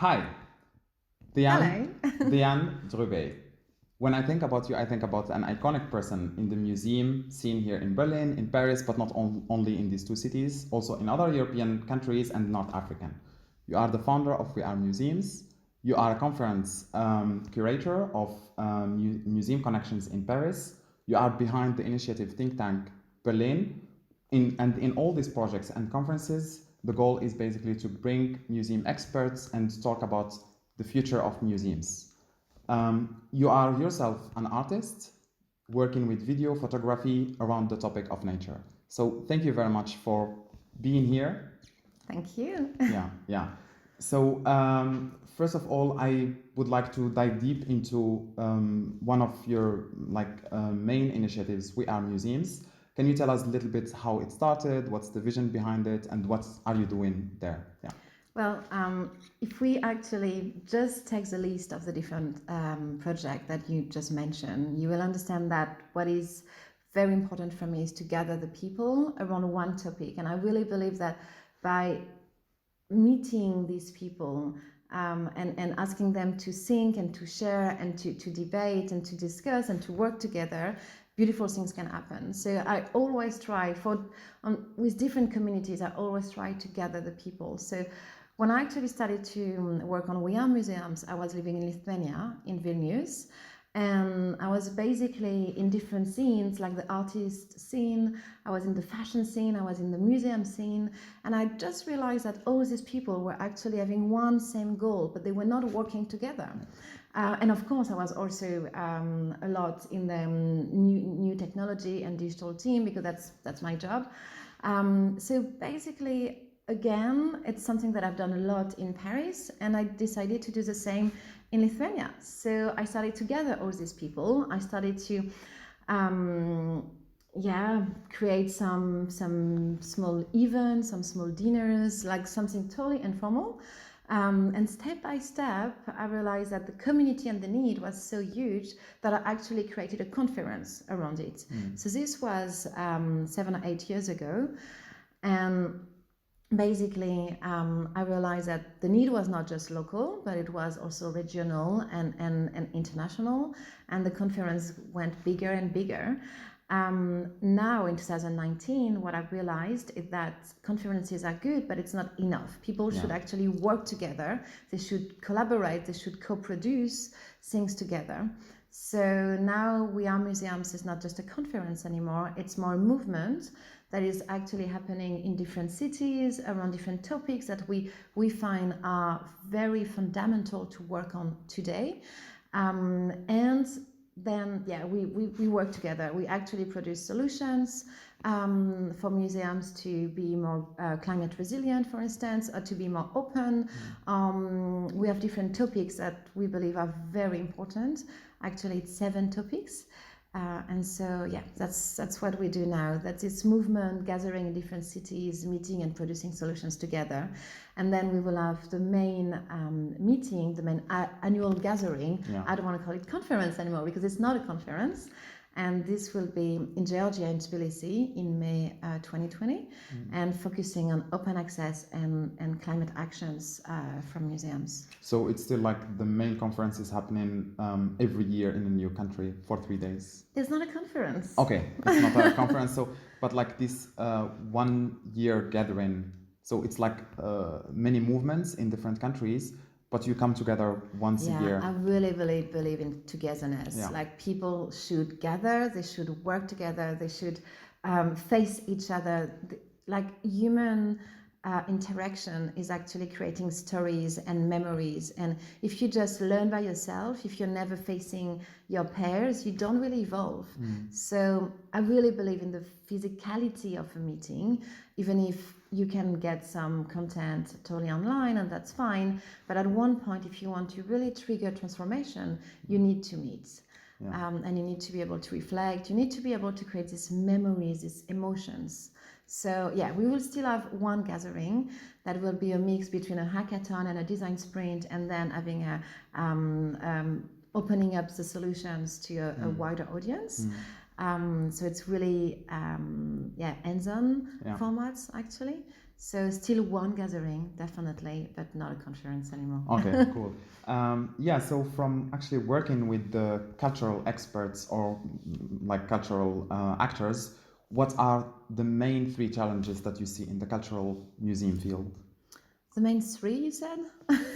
Hi, Diane, Hello. Diane Drubay. When I think about you, I think about an iconic person in the museum scene here in Berlin, in Paris, but not only in these two cities, also in other European countries and North African. You are the founder of We Are Museums. You are a conference curator of Museum Connections in Paris. You are behind the initiative Think Tank Berlin. In all these projects and conferences, the goal is basically to bring museum experts and talk about the future of museums. You are yourself an artist working with video photography around the topic of nature. So thank you very much for being here. Thank you. Yeah. So first of all, I would like to dive deep into one of your main initiatives, We Are Museums. Can you tell us a little bit how it started, what's the vision behind it, and what are you doing there? Yeah. Well, if we actually just take the list of the different projects that you just mentioned, you will understand that what is very important for me is to gather the people around one topic. And I really believe that by meeting these people and asking them to think and to share and to debate and to discuss and to work together, beautiful things can happen. So I always try with different communities, I always try to gather the people. So when I actually started to work on We Are Museums, I was living in Lithuania, in Vilnius, and I was basically in different scenes, like the artist scene, I was in the fashion scene, I was in the museum scene, and I just realized that all these people were actually having one same goal, but they were not working together. And of course, I was also a lot in the new technology and digital team, because that's my job. So basically, again, it's something that I've done a lot in Paris, and I decided to do the same in Lithuania. So I started to gather all these people. I started to create some small events, some small dinners, like something totally informal. And step by step, I realized that the community and the need was so huge that I actually created a conference around it. So this was 7 or 8 years ago. And basically, I realized that the need was not just local, but it was also regional and international. And the conference went bigger and bigger. Now in 2019, what I've realized is that conferences are good, but it's not enough. People should actually work together. They should collaborate. They should co-produce things together. So now We Are Museums is not just a conference anymore. It's more a movement that is actually happening in different cities around different topics that we find are very fundamental to work on today. And then, we work together. We actually produce solutions for museums to be more climate resilient, for instance, or to be more open. We have different topics that we believe are very important. Actually, it's 7 topics. And so, that's what we do now. That's this movement, gathering in different cities, meeting and producing solutions together. And then we will have the main meeting, the main annual gathering. I don't want to call it conference anymore, because it's not a conference. And this will be in Georgia, in Tbilisi, in May 2020, and focusing on open access and climate actions from museums. So it's still like the main conference is happening every year in a new country for 3 days? It's not a conference. Okay, it's not a conference, but like this 1 year gathering. So it's like many movements in different countries, but you come together once a year. I really believe in togetherness. Like, people should gather, they should work together, they should face each other. Like, human interaction is actually creating stories and memories. And if you just learn by yourself, if you're never facing your peers, you don't really evolve. So I really believe in the physicality of a meeting, even if you can get some content totally online, and that's fine. But at one point, if you want to really trigger transformation, you need to meet. And you need to be able to reflect. You need to be able to create these memories, these emotions. So we will still have one gathering that will be a mix between a hackathon and a design sprint, and then having a opening up the solutions to a wider audience. So it's really hands-on formats, actually. So still one gathering, definitely, but not a conference anymore. Okay, cool. Yeah, so from actually working with the cultural experts or like cultural actors, what are the main three challenges that you see in the cultural museum field? The main three, you said?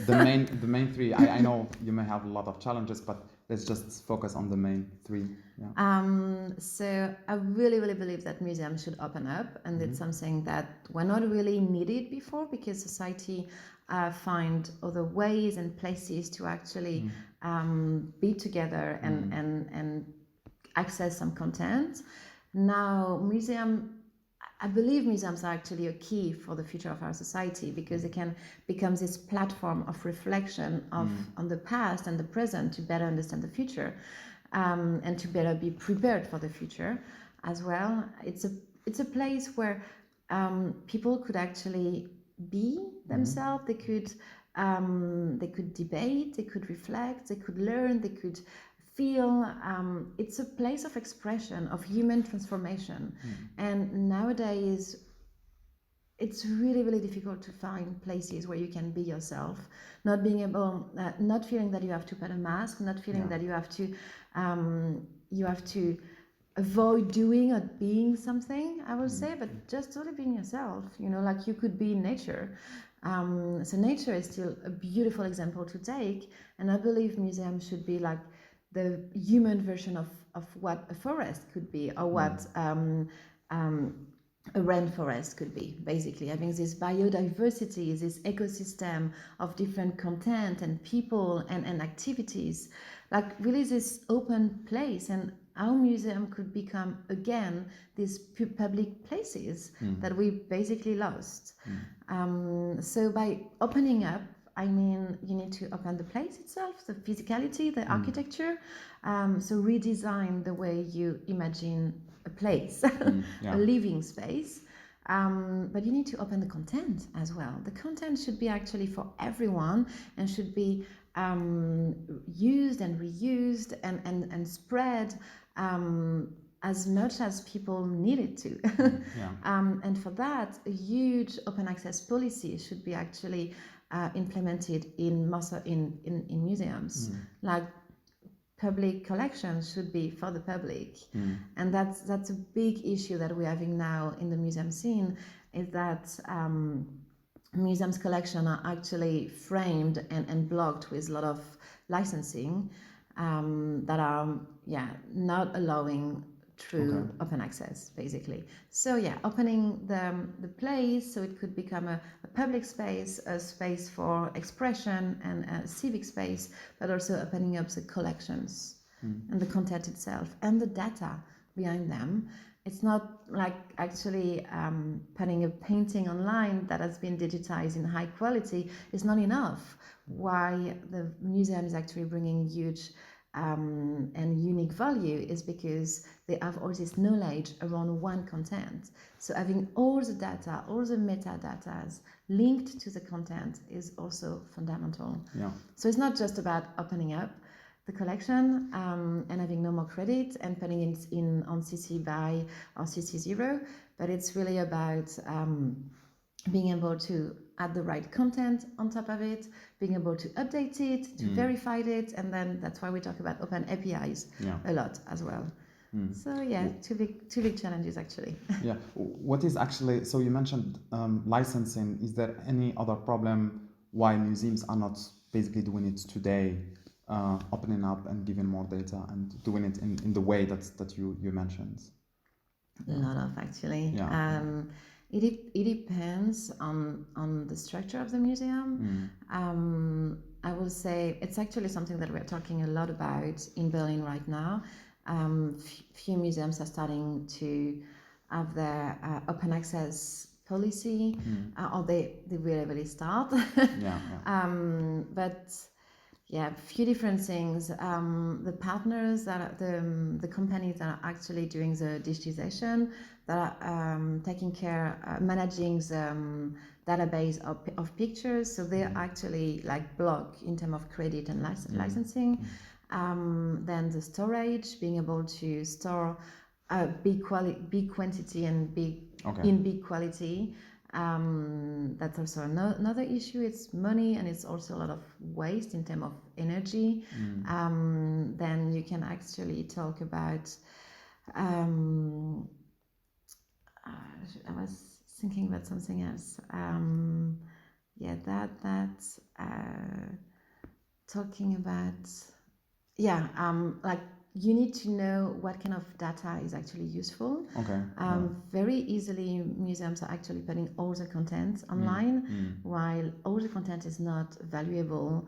The main three. I know you may have a lot of challenges, but let's just focus on the main three. Yeah. So I really, really believe that museums should open up, and it's something that were not really needed before because society find other ways and places to actually be together and access some content. Now, I believe museums are actually a key for the future of our society because they can become this platform of reflection on the past and the present to better understand the future. And to better be prepared for the future as well. It's a place where people could actually be themselves. They could debate, they could reflect, they could learn, they could feel. It's a place of expression of human transformation, and nowadays it's really, really difficult to find places where you can be yourself, not being able, not feeling that you have to put a mask, not feeling that you have to avoid doing or being something, I would say, but just totally being yourself, like you could be in nature. So nature is still a beautiful example to take, and I believe museums should be like the human version of what a forest could be, or what a rainforest could be, basically having this biodiversity, this ecosystem of different content and people and activities, like really this open place. And our museum could become again these public places that we basically lost. So by opening up, I mean, you need to open the place itself, the physicality, the architecture. So redesign the way you imagine a place, a living space. But you need to open the content as well. The content should be actually for everyone and should be used and reused and spread as much as people need it to. And for that, a huge open access policy should be actually implemented in museums. Like public collections should be for the public, and that's a big issue that we're having now in the museum scene, is that museums collection are actually framed and blocked with a lot of licensing that are not allowing true open access, basically. So opening the place so it could become a public space, a space for expression and a civic space, but also opening up the collections and the content itself and the data behind them. It's not like actually putting a painting online that has been digitized in high quality is not enough. Why the museum is actually bringing huge and unique value is because they have all this knowledge around one content. So having all the data, all the metadata linked to the content is also fundamental. So it's not just about opening up the collection and having no more credit and putting it in on CC BY or CC0, but it's really about being able to add the right content on top of it, being able to update it, to verify it, and then that's why we talk about open APIs a lot as well. So two big challenges actually. What is actually, so you mentioned licensing. Is there any other problem why museums are not basically doing it today, opening up and giving more data and doing it in the way that you mentioned? A lot of actually. It depends on the structure of the museum. I will say it's actually something that we're talking a lot about in Berlin right now. Few museums are starting to have their open access policy, or they really start. But few different things. The partners that are the companies that are actually doing the digitization, that are taking care, managing the database of pictures. So they're actually like blocked in terms of credit and licensing. Then the storage, being able to store big quantity and big quality That's also another issue. It's money, and it's also a lot of waste in terms of energy. Then you can actually talk about. I was thinking about something else. Talking about, like you need to know what kind of data is actually useful. Okay. Very easily, museums are actually putting all the content online, while all the content is not valuable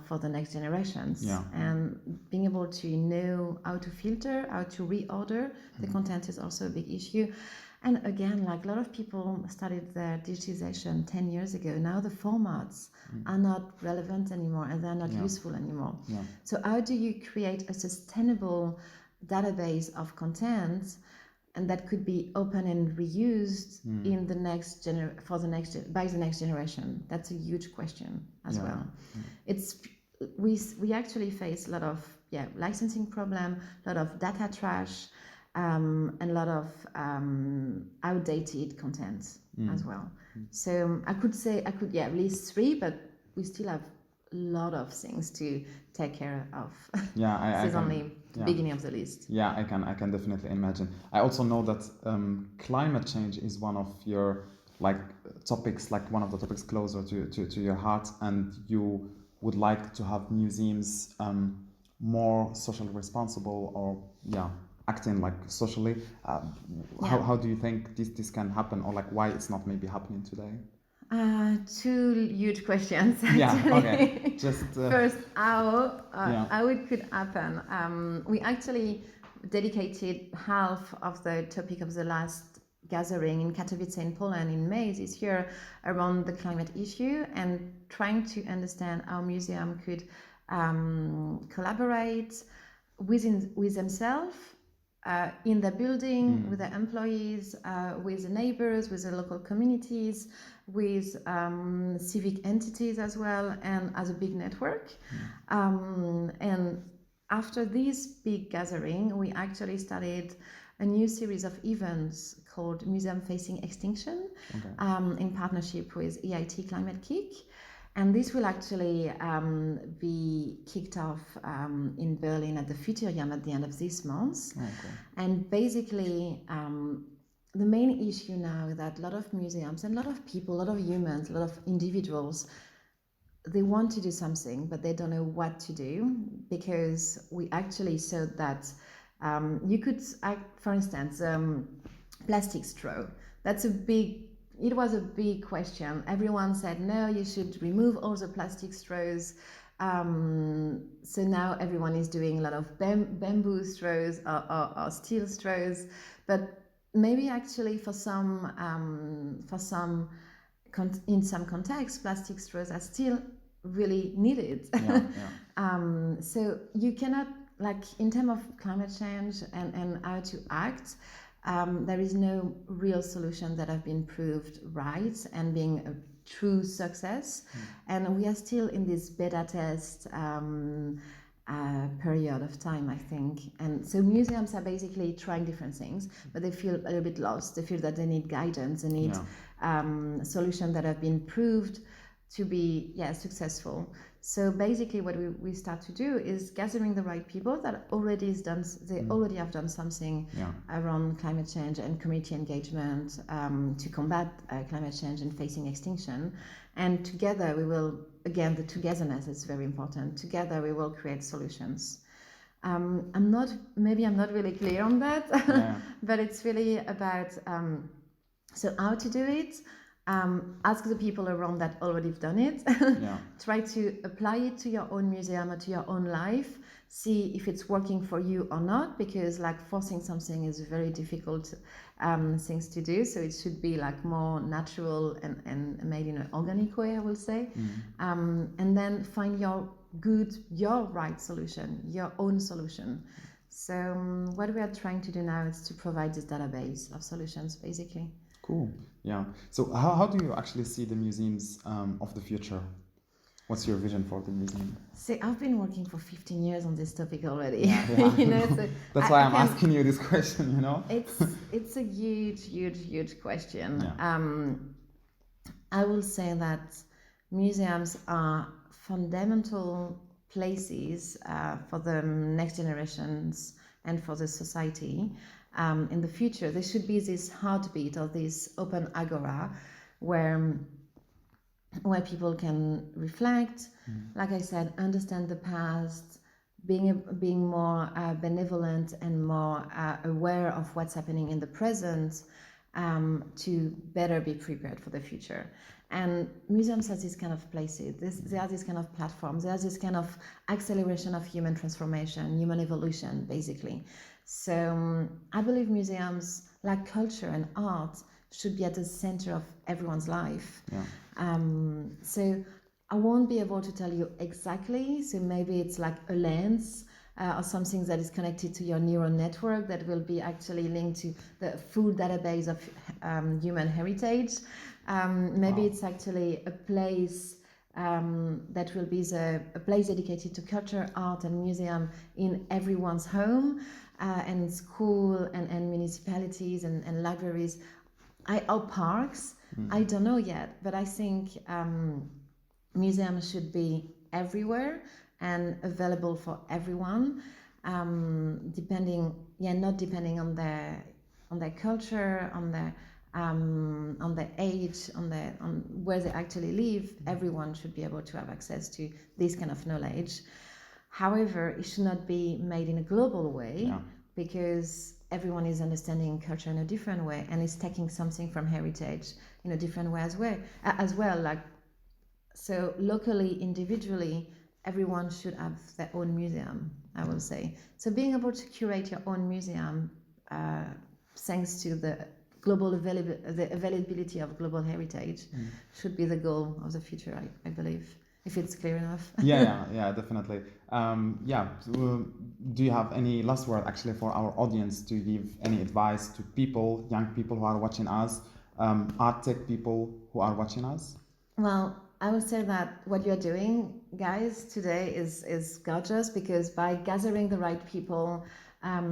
for the next generations. Yeah. And being able to know how to filter, how to reorder the content is also a big issue. And again, like a lot of people started their digitization 10 years ago. Now the formats are not relevant anymore, and they're not useful anymore. Yeah. So how do you create a sustainable database of content, and that could be open and reused in the next by the next generation? That's a huge question as well. It's we actually face a lot of licensing problem, a lot of data trash, and a lot of outdated content as well. So I could list 3, but we still have a lot of things to take care of. This is only the beginning of the list. Yeah, I can definitely imagine. I also know that climate change is one of your topics, like one of the topics closer to your heart, and you would like to have museums more socially responsible, or acting like socially. How do you think this can happen, or why it's not maybe happening today? 2 huge questions. Actually. Yeah. Okay. Just first, how it could happen. We actually dedicated half of the topic of the last gathering in Katowice in Poland in May this year around the climate issue, and trying to understand how museum could collaborate with themselves. In the building, with the employees, with the neighbors, with the local communities, with civic entities as well, and as a big network. And after this big gathering, we actually started a new series of events called Museum Facing Extinction, in partnership with EIT Climate Kick. And this will actually be kicked off in Berlin at the Futurjam at the end of this month. And basically, the main issue now is that a lot of museums and a lot of people, a lot of humans, a lot of individuals, they want to do something, but they don't know what to do, because we actually saw that you could, for instance, plastic straw. It was a big question. Everyone said, no, you should remove all the plastic straws. So now everyone is doing a lot of bamboo straws or steel straws. But maybe actually in some contexts, plastic straws are still really needed. So you cannot, in terms of climate change and how to act, there is no real solution that have been proved right and being a true success. And we are still in this beta test period of time, I think. And so museums are basically trying different things, but they feel a little bit lost. They feel that they need guidance, they need solutions that have been proved to be successful. So basically what we start to do is gathering the right people that already have done something around climate change and community engagement to combat climate change and facing extinction. And together we will, again, the togetherness is very important. Together we will create solutions. I'm not really clear on that, but it's really about so how to do it. Ask the people around that already have done it. Try to apply it to your own museum or to your own life. See if it's working for you or not, because forcing something is a very difficult things to do. So it should be more natural and made in an organic way, I will say. And then find your right solution, your own solution. So what we are trying to do now is to provide this database of solutions, basically. Cool. Yeah. So how do you actually see the museums of the future? What's your vision for the museum? See, I've been working for 15 years on this topic already. So that's why I'm asking you this question. It's a huge question. I will say that museums are fundamental places for the next generations and for the society. In the future, there should be this heartbeat or this open agora where people can reflect, like I said, understand the past, being more benevolent and more aware of what's happening in the present, to better be prepared for the future. And museums are these kind of places. They are these kind of platforms. They are this kind of acceleration of human transformation, human evolution, basically. So I believe museums, like culture and art, should be at the center of everyone's life. Yeah. So I won't be able to tell you exactly. So maybe it's like a lens or something that is connected to your neural network that will be actually linked to the full database of human heritage. Maybe it's actually a place that will be a place dedicated to culture, art, and museum in everyone's home, and school and municipalities and libraries. Or parks. I don't know yet, but I think museums should be everywhere and available for everyone, not depending on their culture, on their age, on where they actually live. Everyone should be able to have access to this kind of knowledge. However, it should not be made in a global way, because everyone is understanding culture in a different way and is taking something from heritage in a different way as well. Like, so locally, individually, everyone should have their own museum, I will say. So being able to curate your own museum, thanks to the availability of global heritage, should be the goal of the future, I believe. If it's clear enough. yeah, definitely. Do you have any last word actually for our audience, to give any advice to people, young people who are watching us, art tech people who are watching us? Well, I would say that what you're doing, guys, today is gorgeous, because by gathering the right people,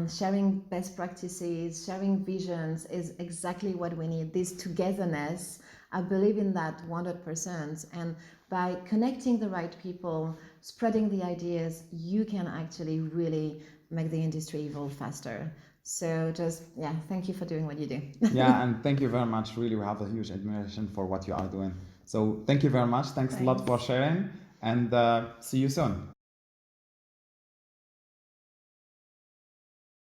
sharing best practices, sharing visions is exactly what we need. This togetherness, I believe in that 100%. And by connecting the right people, spreading the ideas, you can actually really make the industry evolve faster. So thank you for doing what you do. Yeah, and thank you very much. Really, we have a huge admiration for what you are doing. So thank you very much. Thanks a lot for sharing, and see you soon.